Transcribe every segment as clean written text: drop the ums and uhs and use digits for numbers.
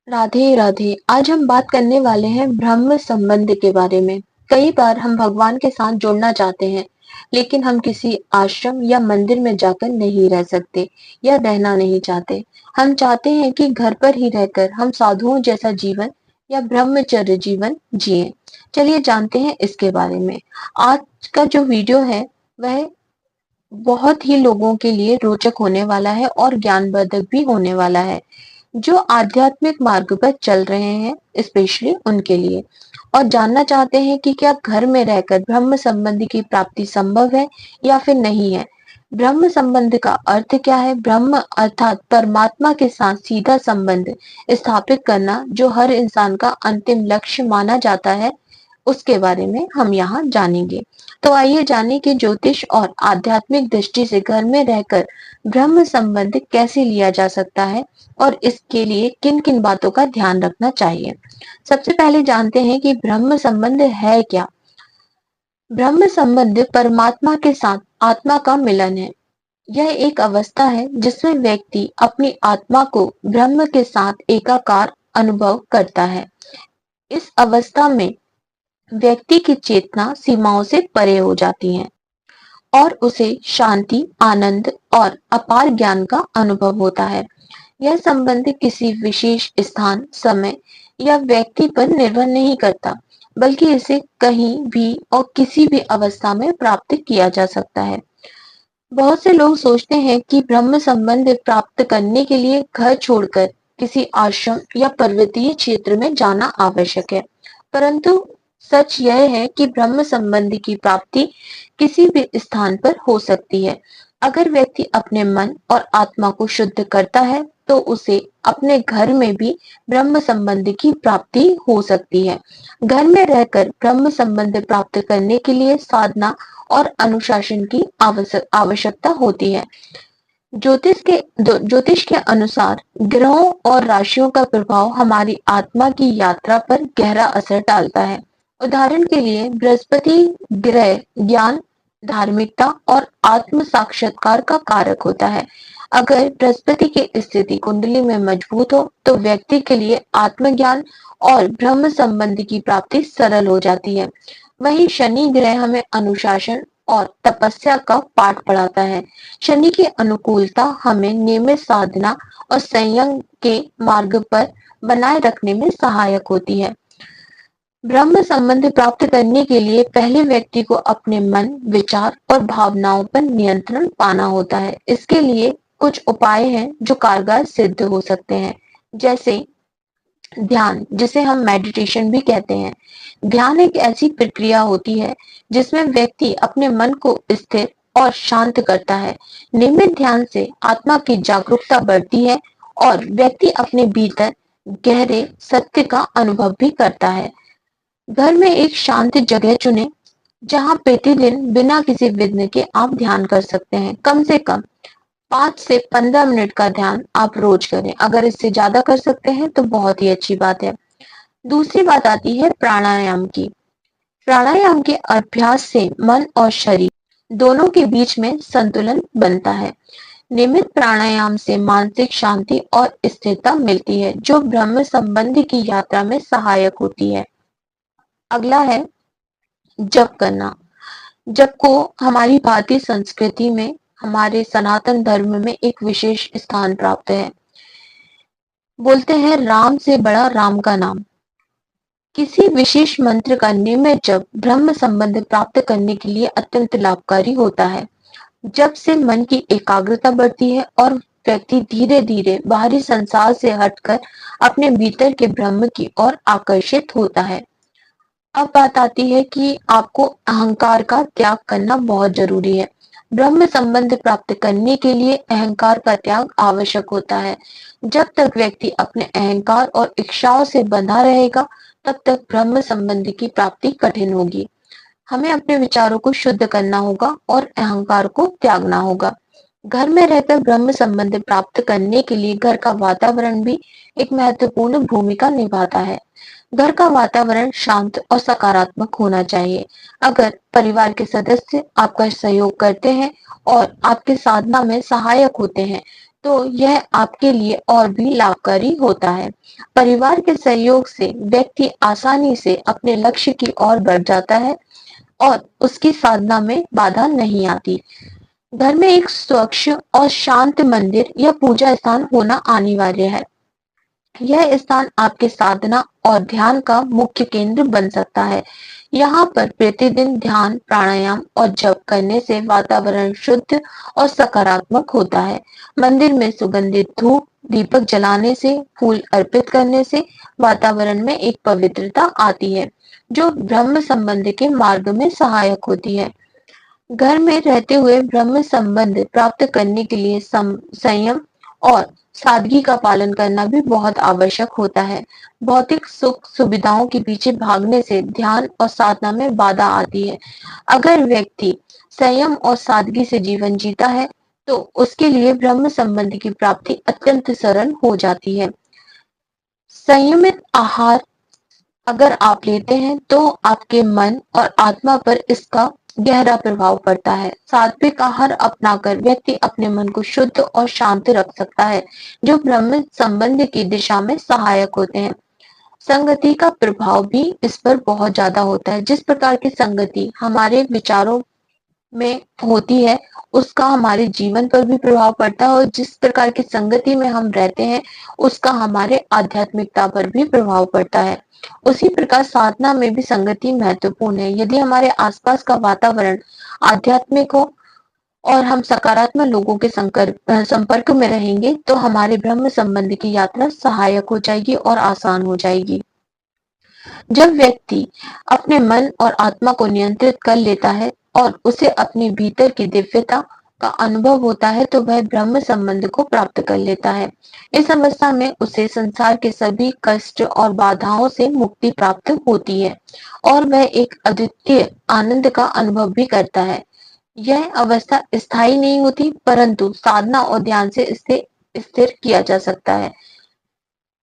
राधे राधे। आज हम बात करने वाले हैं ब्रह्म संबंध के बारे में। कई बार हम भगवान के साथ जुड़ना चाहते हैं, लेकिन हम किसी आश्रम या मंदिर में जाकर नहीं रह सकते या रहना नहीं चाहते। हम चाहते हैं कि घर पर ही रहकर हम साधुओं जैसा जीवन या ब्रह्मचर्य जीवन जिएं। चलिए जानते हैं इसके बारे में। आज का जो वीडियो है वह बहुत ही लोगों के लिए रोचक होने वाला है और ज्ञानवर्धक भी होने वाला है, जो आध्यात्मिक मार्ग पर चल रहे हैं, स्पेशली उनके लिए, और जानना चाहते हैं कि क्या घर में रहकर ब्रह्म संबंध की प्राप्ति संभव है या फिर नहीं है। ब्रह्म संबंध का अर्थ क्या है? ब्रह्म अर्थात परमात्मा के साथ सीधा संबंध स्थापित करना, जो हर इंसान का अंतिम लक्ष्य माना जाता है, उसके बारे में हम यहाँ जानेंगे। तो आइए जानें कि ज्योतिष और आध्यात्मिक दृष्टि से घर में रहकर ब्रह्म संबंध कैसे लिया जा सकता है और इसके लिए किन किन बातों का ध्यान रखना चाहिए। सबसे पहले जानते हैं कि ब्रह्म संबंध है क्या। ब्रह्म संबंध परमात्मा के साथ आत्मा का मिलन है। यह एक अवस्था है जिसमें व्यक्ति अपनी आत्मा को ब्रह्म के साथ एकाकार अनुभव करता है। इस अवस्था में व्यक्ति की चेतना सीमाओं से परे हो जाती है और उसे शांति, आनंद और अपार ज्ञान का अनुभव होता है। यह संबंध किसी विशेष स्थान, समय या व्यक्ति पर निर्भर नहीं करता, बल्कि इसे कहीं भी और किसी भी अवस्था में प्राप्त किया जा सकता है। बहुत से लोग सोचते हैं कि ब्रह्म संबंध प्राप्त करने के लिए घर छोड़कर किसी आश्रम या पर्वतीय क्षेत्र में जाना आवश्यक है, परंतु सच यह है कि ब्रह्म संबंध की प्राप्ति किसी भी स्थान पर हो सकती है। अगर व्यक्ति अपने मन और आत्मा को शुद्ध करता है, तो उसे अपने घर में भी ब्रह्म संबंध की प्राप्ति हो सकती है। घर में रहकर ब्रह्म संबंध प्राप्त करने के लिए साधना और अनुशासन की आवश्यकता होती है। ज्योतिष के अनुसार ग्रहों और राशियों का प्रभाव हमारी आत्मा की यात्रा पर गहरा असर डालता है। उदाहरण के लिए बृहस्पति ग्रह ज्ञान, धार्मिकता और आत्म साक्षात्कार का कारक होता है। अगर बृहस्पति की स्थिति कुंडली में मजबूत हो, तो व्यक्ति के लिए आत्मज्ञान और ब्रह्म संबंध की प्राप्ति सरल हो जाती है। वहीं शनि ग्रह हमें अनुशासन और तपस्या का पाठ पढ़ाता है। शनि की अनुकूलता हमें नियमित साधना और संयम के मार्ग पर बनाए रखने में सहायक होती है। ब्रह्म संबंध प्राप्त करने के लिए पहले व्यक्ति को अपने मन, विचार और भावनाओं पर नियंत्रण पाना होता है। इसके लिए कुछ उपाय हैं जो कारगर सिद्ध हो सकते हैं, जैसे ध्यान, जिसे हम मेडिटेशन भी कहते हैं। ध्यान एक ऐसी प्रक्रिया होती है जिसमें व्यक्ति अपने मन को स्थिर और शांत करता है। नियमित ध्यान से आत्मा की जागरूकता बढ़ती है और व्यक्ति अपने भीतर गहरे सत्य का अनुभव भी करता है। घर में एक शांत जगह चुनें, जहां प्रतिदिन बिना किसी विघ्न के आप ध्यान कर सकते हैं। कम से कम 5 से 15 मिनट का ध्यान आप रोज करें। अगर इससे ज्यादा कर सकते हैं तो बहुत ही अच्छी बात है। दूसरी बात आती है प्राणायाम की। प्राणायाम के अभ्यास से मन और शरीर दोनों के बीच में संतुलन बनता है। नियमित प्राणायाम से मानसिक शांति और स्थिरता मिलती है, जो ब्रह्म संबंध की यात्रा में सहायक होती है। अगला है जप करना। जप को हमारी भारतीय संस्कृति में, हमारे सनातन धर्म में एक विशेष स्थान प्राप्त है। बोलते हैं राम से बड़ा राम का नाम। किसी विशेष मंत्र का नियमित जप ब्रह्म संबंध प्राप्त करने के लिए अत्यंत लाभकारी होता है। जप से मन की एकाग्रता बढ़ती है और व्यक्ति धीरे धीरे बाहरी संसार से हटकर अपने भीतर के ब्रह्म की ओर आकर्षित होता है। अब बात आती है कि आपको अहंकार का त्याग करना बहुत जरूरी है। ब्रह्म संबंध प्राप्त करने के लिए अहंकार का त्याग आवश्यक होता है। जब तक व्यक्ति अपने अहंकार और इच्छाओं से बंधा रहेगा, तब तक ब्रह्म संबंध की प्राप्ति कठिन होगी। हमें अपने विचारों को शुद्ध करना होगा और अहंकार को त्यागना होगा। घर में रहकर ब्रह्म संबंध प्राप्त करने के लिए घर का वातावरण भी एक महत्वपूर्ण भूमिका निभाता है। घर का वातावरण शांत और सकारात्मक होना चाहिए। अगर परिवार के सदस्य आपका सहयोग करते हैं और आपके साधना में सहायक होते हैं, तो यह आपके लिए और भी लाभकारी होता है। परिवार के सहयोग से व्यक्ति आसानी से अपने लक्ष्य की ओर बढ़ जाता है और उसकी साधना में बाधा नहीं आती। घर में एक स्वच्छ और शांत मंदिर या पूजा स्थान होना अनिवार्य है। यह स्थान आपके साधना और ध्यान का मुख्य केंद्र बन सकता है। यहाँ पर प्रतिदिन ध्यान, प्राणायाम और जप करने से वातावरण शुद्ध और सकारात्मक होता है। मंदिर में सुगंधित धूप, दीपक जलाने से, फूल अर्पित करने से वातावरण में एक पवित्रता आती है, जो ब्रह्म संबंध के मार्ग में सहायक होती है। घर में रहते हुए ब्रह्म संबंध प्राप्त करने के लिए संयम और सादगी का पालन करना भी बहुत आवश्यक होता है। भौतिक सुख सुविधाओं के पीछे भागने से ध्यान और साधना में बाधा आती है। अगर व्यक्ति संयम और सादगी से जीवन जीता है, तो उसके लिए ब्रह्म संबंध की प्राप्ति अत्यंत सरल हो जाती है। संयमित आहार अगर आप लेते हैं तो आपके मन और आत्मा पर इसका गहरा प्रभाव पड़ता है। सात्विक आहार अपनाकर व्यक्ति अपने मन को शुद्ध और शांत रख सकता है, जो ब्रह्म संबंध की दिशा में सहायक होते हैं। संगति का प्रभाव भी इस पर बहुत ज्यादा होता है। जिस प्रकार की संगति हमारे विचारों में होती है, उसका हमारे जीवन पर भी प्रभाव पड़ता है और जिस प्रकार की संगति में हम रहते हैं, उसका हमारे आध्यात्मिकता पर भी प्रभाव पड़ता है। उसी प्रकार साधना में भी संगति महत्वपूर्ण है। यदि हमारे आसपास का वातावरण आध्यात्मिक हो और हम सकारात्मक लोगों के संपर्क में रहेंगे, तो हमारे ब्रह्म संबंध की यात्रा सहायक हो जाएगी और आसान हो जाएगी। जब व्यक्ति अपने मन और आत्मा को नियंत्रित कर लेता है और उसे अपने भीतर की दिव्यता का अनुभव होता है, तो वह ब्रह्म संबंध को प्राप्त कर लेता है। इस अवस्था में उसे संसार के सभी कष्ट और बाधाओं से मुक्ति प्राप्त होती है और वह एक अद्वितीय आनंद का अनुभव भी करता है। यह अवस्था स्थायी नहीं होती, परंतु साधना और ध्यान से इसे स्थिर किया जा सकता है।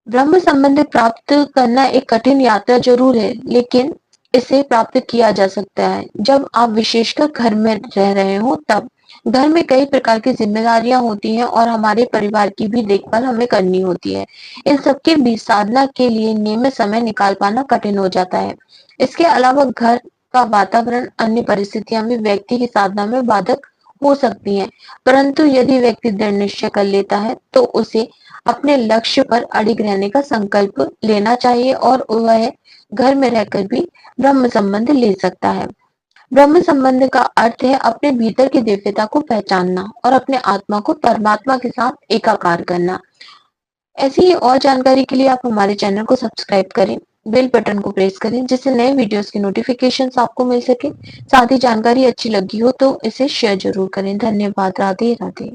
ब्रह्म संबंध प्राप्त करना एक कठिन यात्रा जरूर है, लेकिन इसे प्राप्त किया जा सकता है। जब आप विशेषकर घर में रह रहे हो, तब घर में कई प्रकार की जिम्मेदारियां होती हैं और हमारे परिवार की भी देखभाल हमें करनी होती है। इन सबके बीच साधना के लिए नियमित समय निकाल पाना कठिन हो जाता है। इसके अलावा घर का वातावरण अन्य परिस्थितियां भी व्यक्ति की साधना में बाधक हो सकती हैं, परंतु यदि व्यक्ति दृढ़ निश्चय कर लेता है, तो उसे अपने लक्ष्य पर अड़िग रहने का संकल्प लेना चाहिए और वह घर में रहकर भी ब्रह्म संबंध ले सकता है। ब्रह्म संबंध का अर्थ है अपने भीतर की दिव्यता को पहचानना और अपने आत्मा को परमात्मा के साथ एकाकार करना। ऐसी ही और जानकारी के लिए आप हमारे चैनल को सब्सक्राइब करें, बेल बटन को प्रेस करें, जिससे नए वीडियोस की नोटिफिकेशंस आपको मिल सके। साथ ही जानकारी अच्छी लगी हो तो इसे शेयर जरूर करें। धन्यवाद। राधे राधे।